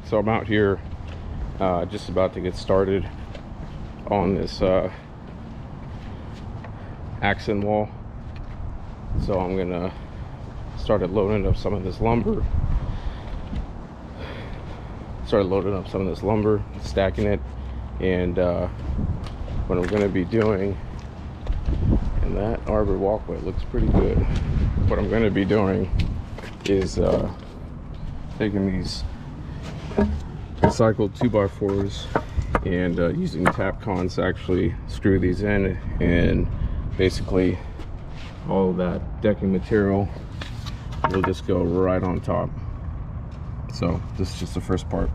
So I'm out here just about to get started on this accent wall. So I'm gonna start loading up some of this lumber. Stacking it, and what I'm gonna be doing, and that arbor walkway looks pretty good. What I'm gonna be doing is taking these recycled 2x4s and using tap cons to actually screw these in, and basically all of that decking material will just go right on top. So this is just the first part.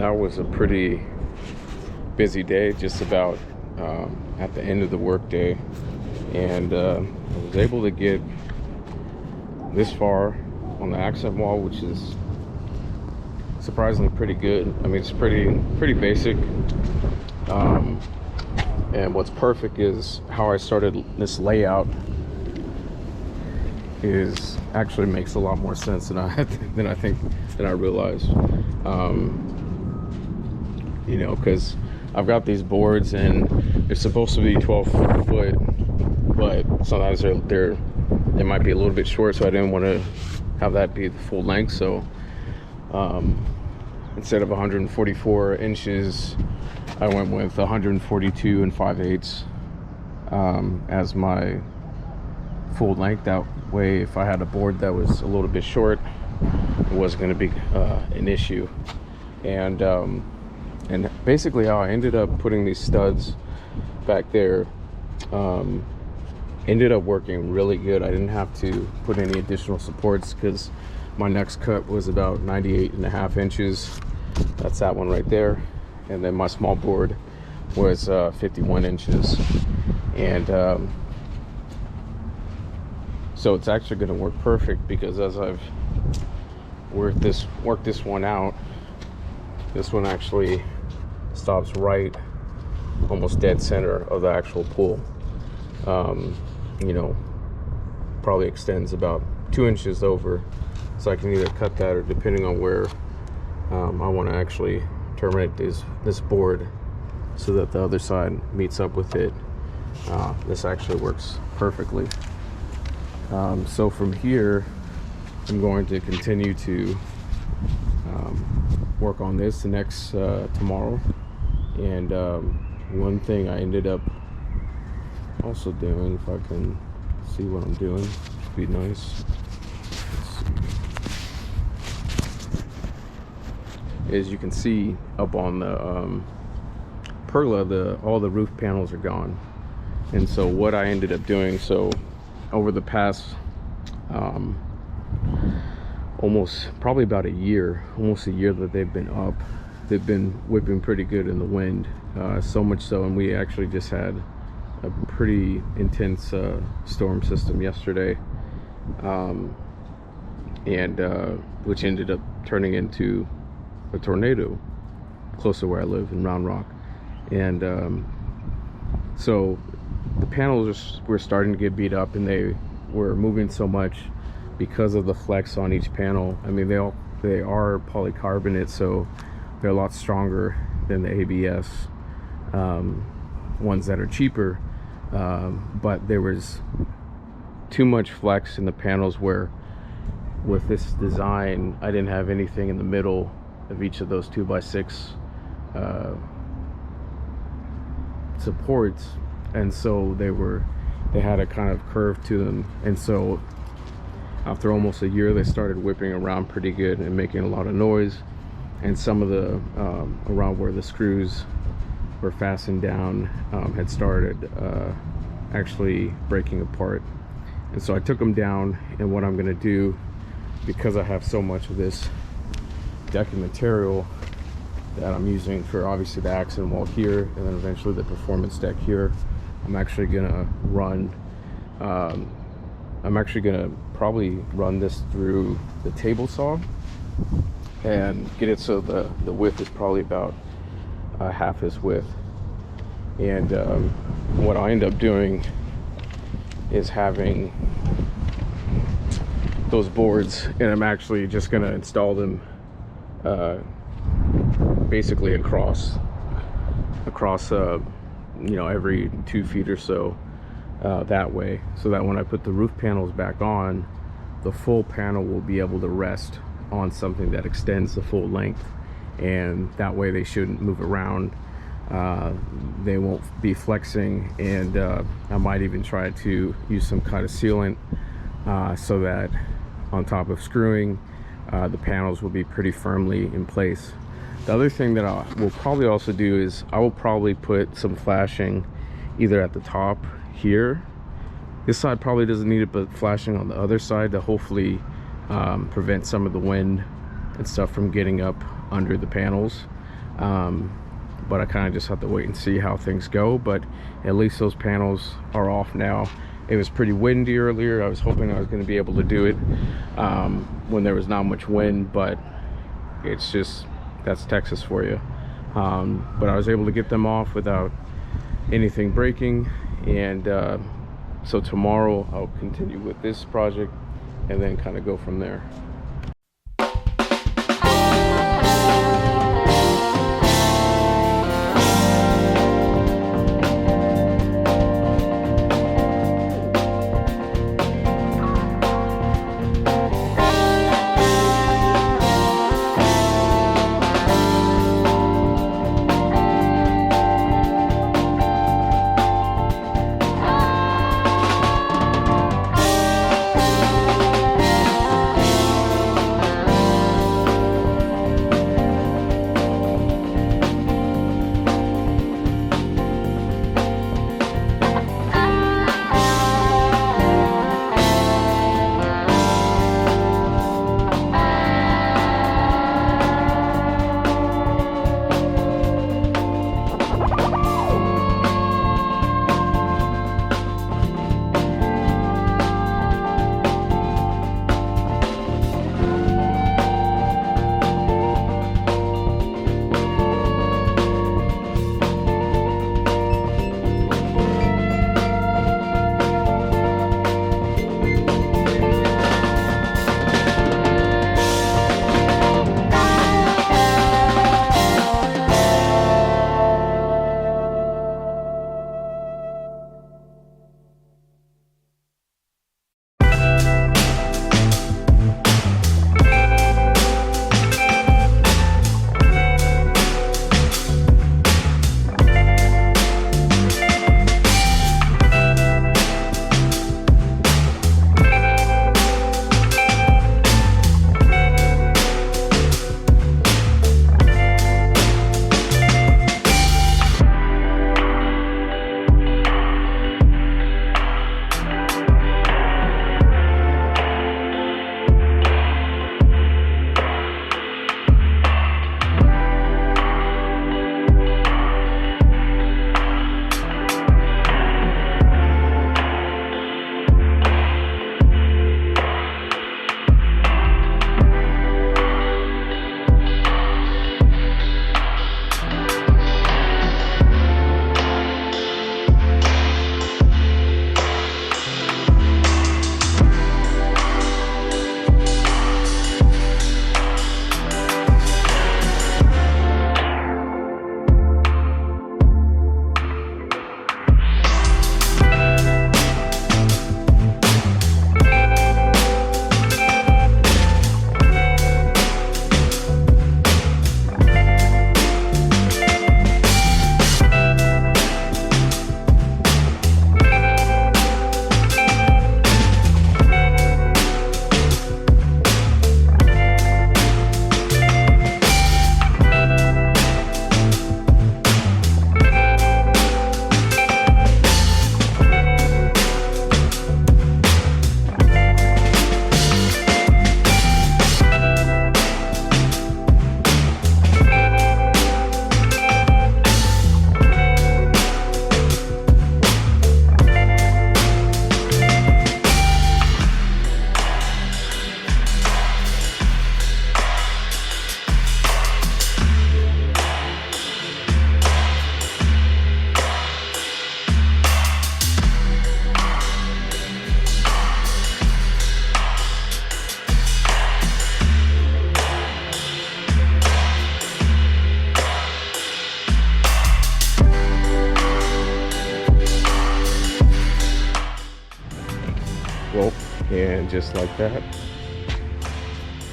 that was a pretty busy day, just about at the end of the work day, and I was able to get this far on the accent wall, which is surprisingly pretty good. I mean, it's pretty basic, and what's perfect is how I started this layout is actually makes a lot more sense than I realized. You know, because I've got these boards and they're supposed to be 12 foot, but sometimes they might be a little bit short, so I didn't want to have that be the full length. So instead of 144 inches, I went with 142 and 5/8 as my full length. That way, if I had a board that was a little bit short, it wasn't going to be an issue. And basically how I ended up putting these studs back there ended up working really good. I didn't have to put any additional supports because my next cut was about 98.5 inches. That's that one right there. And then my small board was 51 inches. And so it's actually going to work perfect, because as I've worked this one out, this one actually stops right almost dead center of the actual pool. You know, probably extends about 2 inches over, so I can either cut that, or depending on where I want to actually terminate this board so that the other side meets up with it, this actually works perfectly. So from here, I'm going to continue to work on this the next tomorrow. And one thing I ended up also doing, if I can see what I'm doing, would be nice. As you can see up on the pergola, all the roof panels are gone. And so what I ended up doing, so over the past probably about almost a year that they've been up, they've been whipping pretty good in the wind, so much so, and we actually just had a pretty intense storm system yesterday, and which ended up turning into a tornado close to where I live in Round Rock. And so the panels were starting to get beat up, and they were moving so much because of the flex on each panel. I mean, they are polycarbonate, so they're a lot stronger than the ABS ones that are cheaper, but there was too much flex in the panels, where with this design I didn't have anything in the middle of each of those 2x6 supports, and so they had a kind of curve to them. And so after almost a year, they started whipping around pretty good and making a lot of noise, and some of the around where the screws were fastened down had started actually breaking apart. And so I took them down, and what I'm going to do, because I have so much of this decking material that I'm using for obviously the accent wall here, and then eventually the performance deck here, I'm actually gonna run probably run this through the table saw and get it so the width is probably about half his width. And what I end up doing is having those boards, and I'm actually just gonna install them basically across you know, every 2 feet or so, that way, so that when I put the roof panels back on, the full panel will be able to rest on something that extends the full length, and that way they shouldn't move around, they won't be flexing, and I might even try to use some kind of sealant so that on top of screwing, the panels will be pretty firmly in place. The other thing that I will probably also do is I will probably put some flashing either at the top here. This side probably doesn't need it, but flashing on the other side to hopefully prevent some of the wind and stuff from getting up under the panels. But I kind of just have to wait and see how things go. But at least those panels are off now. It was pretty windy earlier. I was hoping I was going to be able to do it when there was not much wind, but it's just, that's Texas for you. But I was able to get them off without anything breaking, and so tomorrow I'll continue with this project and then kind of go from there. And just like that,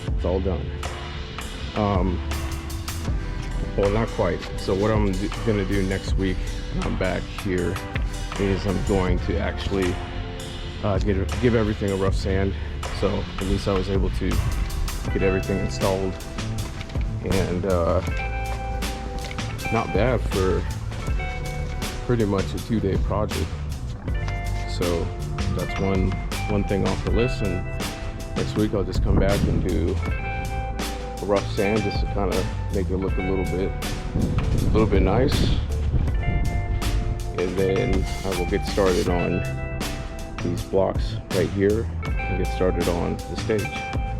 it's all done. Well, not quite. So what I'm gonna do next week when I'm back here is I'm going to actually give everything a rough sand. So at least I was able to get everything installed, and not bad for pretty much a 2-day project. So that's one thing off the list, and next week I'll just come back and do a rough sand just to kind of make it look a little bit a little bit nice, and then I will get started on these blocks right here and get started on the stage.